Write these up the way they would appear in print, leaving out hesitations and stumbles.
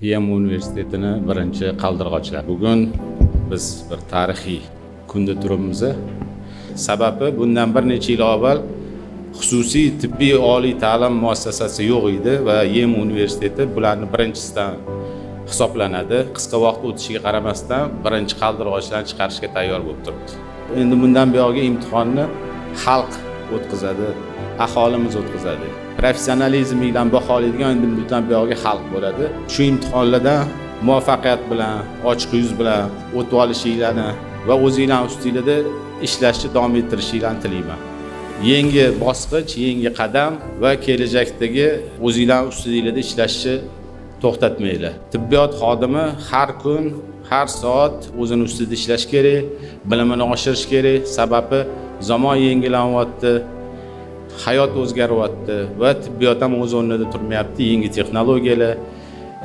YEM universitetini birinchi qaldirg'ochlar. Bugun biz bir tarixiy kunda turibmiz. Sababi bundan bir necha yil avval xususiy tibbiy oliy ta'lim muassasasi yo'q edi va YEM universiteti bularning birinchisidan hisoblanadi. Qisqa vaqt o'tishiga qaramasdan birinchi qaldirg'ochlarni chiqarishga tayyor bo'lib turibdi. Endi bundan buyog'iga imtihonni xalq o'tkazadi, aholimiz o'tkazadi. Professionalizm bilan baholaydigan endi bundan buyog'iga xalq bo'ladi. Shu imtihonlardan muvaffaqiyat bilan, ochiq yuz bilan o'tib olishinglarni va o'zingizlar ustingizda ishlashni davom ettirishinglarni tilayman. Yangi bosqich, yangi qadam va kelajakdagi o'zingizlar ustingizda ishlashni to'xtatmanglar. Tibbiyot xodimi har kun, har soat o'zini ustida ishlash kerak, bilimini oshirish kerak. Sababi zamon yangilanyapti, hayot o'zgaryapti va tibbiyot ham o'z o'rnida turmayapti. Yangi texnologiyalar,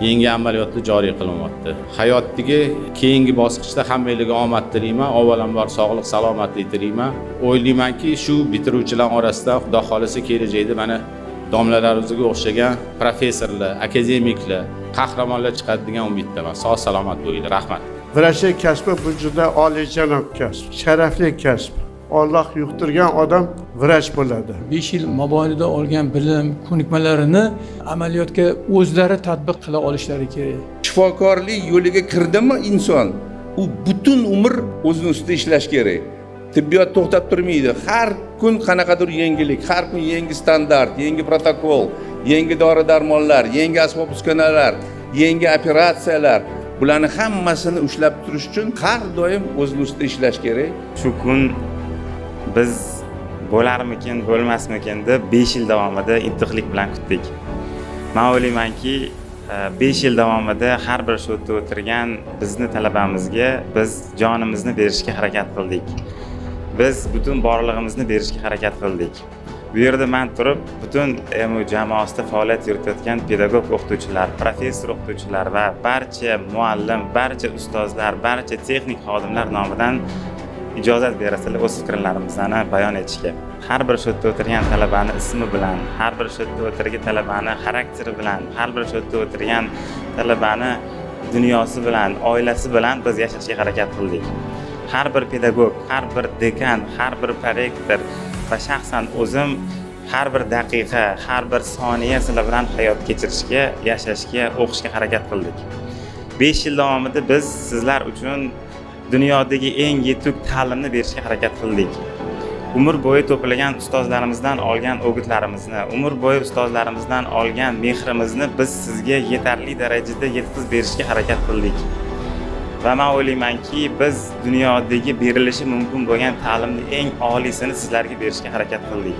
yangi amaliyotlar joriy qilinyapti. Hayotdagi keyingi bosqichda hammangizga omad tilayman. Avvalambor sog'lik, salomatlik tilayman. O'ylaymanki, shu bitiruvchilar orasida xudo xolasa kelajakda mana domlalarimizga o'xshagan professorlar, akademiklar, qahramonlar chiqadi degan umiddaman. Sog' salomat bo'linglar. Rahmat. Vrachlik kasbi bu juda oliyjanob kasb, sharafli kasb. Alloh yuqtirgan odam vrach bo'ladi. 5 yil mobaynida olgan bilim, ko'nikmalarini amaliyotga o'zlari tatbiq qila olishlari kerak. Shifokorlik yo'liga kirdimi inson, u butun umr o'zini ustida ishlash kerak. Tibbiyot to'xtab turmaydi. Har kun qanaqadir yangilik, har kun yangi standart, yangi protokol, yangi dori-darmonlar, yangi asbob-uskunalar, yangi operatsiyalar. Bularni hammasini ushlab turish uchun har doim o'zini ustida ishlash kerak. Shu kun biz bo'larmikin, bo'lmasmikin deb 5 yil davomida intiqlik bilan kutdik. Men o'ylaymanki, 5 yil davomida har bir shu yerda o'tirgan bizni talabamizga biz jonimizni berishga harakat qildik. Biz butun borlig'imizni berishga harakat qildik. Bu yerda men turib, butun EMU jamoasida faoliyat yuritayotgan pedagog o'qituvchilar, professor o'qituvchilar va barcha muallim, barcha ustozlar, barcha texnik xodimlar nomidan ijozat berasizlar o'z fikrlarimizni bayon etishga. Har bir shu yerda o'tirgan talabani ismi bilan, har bir shu yerda o'tirgan talabani xarakteri bilan, har bir shu yerda o'tirgan talabani dunyosi bilan, oilasi bilan biz yashashga harakat qildik. Har bir pedagog, har bir dekan, har bir prorektor va shaxsan o'zim har bir daqiqa, har bir soniya sizlar bilan hayot kechirishga, yashashga, o'qishga harakat qildik. 5 yil davomida biz sizlar uchun dunyodagi eng yetuk ta'limni berishga harakat qildik. Umr bo'yi to'plagan ustozlarimizdan olgan o'gitlarimizni, umr bo'yi ustozlarimizdan olgan mehrimizni biz sizga yetarli darajada yetkazib berishga harakat qildik. Va men o'ylaymanki, biz dunyodagi berilishi mumkin bo'lgan ta'limning eng oliyini sizlarga berishga harakat qildik.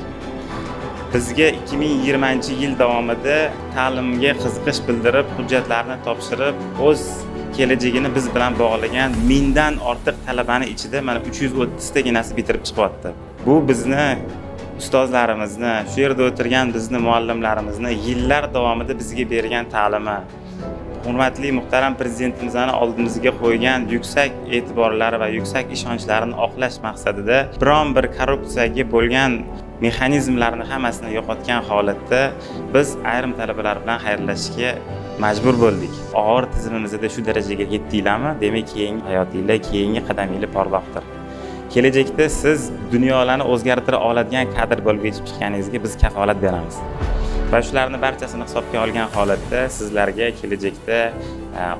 Bizga 2020-yil davomida ta'limga qiziqish bildirib, hujjatlarni topshirib, o'z kelajagini biz bilan bog'lagan mingdan ortiq talabani ichida mana 330 taginasi bitirib chiqyapti. Bu bizni ustozlarimizni, shu yerda o'tirgan bizni muallimlarimizni yillar davomida bizga bergan ta'limi, hurmatli muhtaram prezidentimizning oldimizga qo'ygan yuksak e'tiborlari va yuksak ishonchlarini oqlash maqsadida biron bir korrupsiyaga bo'lgan mexanizmlarni hammasini yo'qotgan holatda biz ayrim talabalar bilan xayrlashishga majbur bo'ldik. Og'ir tizimimizda shu darajaga yetdinglarmi? Demak, keyingi hayotinglar, keyingi qadaminglar porloqdir. Kelajakda siz dunyolarni o'zgartira oladigan kadr bo'lib yetib chiqqaningizga biz kafolat beramiz. Va shularni barchasini hisobga olgan holatda sizlarga kelajakda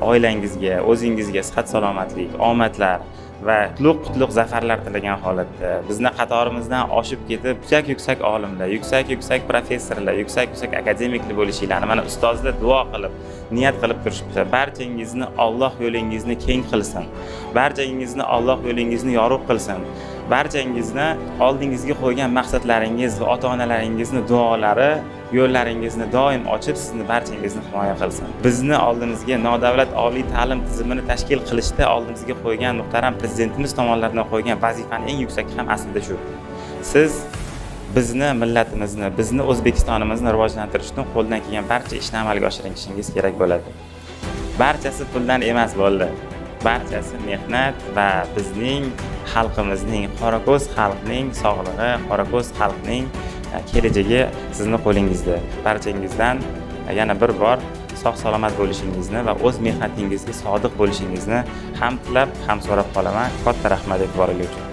oilangizga, o'zingizga sihat salomatlik, omadlar va qutlug' zafarlar tilagan holatda bizni qatorimizdan oshib ketib yuksak olimlar, yuksak professorlar, yuksak akademiklar bo'lishinglarni mana ustozlar duo qilib, niyat qilib turishibdi. Barchangizni Alloh yo'lingizni keng qilsin. Barchangizni Alloh yo'lingizni yorug' qilsin. Barchangizni oldingizga qo'ygan maqsadlaringiz va ota-onalaringizni duolari yo'llaringizni doim ochib, sizni barchangizni himoya qilsin. Bizni oldimizga nodavlat oliy ta'lim tizimini tashkil qilishda oldimizga qo'ygan muhtaram prezidentimiz tomonidan qo'ygan vazifaning eng yuksaki ham aslida shu. Siz bizni millatimizni, bizni O'zbekistonimizni rivojlantirishdan qo'ldan kelgan barcha ishni amalga oshirishingiz kerak bo'ladi. Barchasi puldan emas bo'ldi. Barchasi mehnat va bizning xalqimizning, Qorako'z xalqining sog'lig'i, Qorako'z xalqining kelajagi sizning qo'lingizda. Barchangizdan yana bir bor sog' salomat bo'lishingizni va o'z mehnatingizga sodiq bo'lishingizni ham tilab, ham so'rab qolaman. Katta rahmat e'tiboringizga uchun.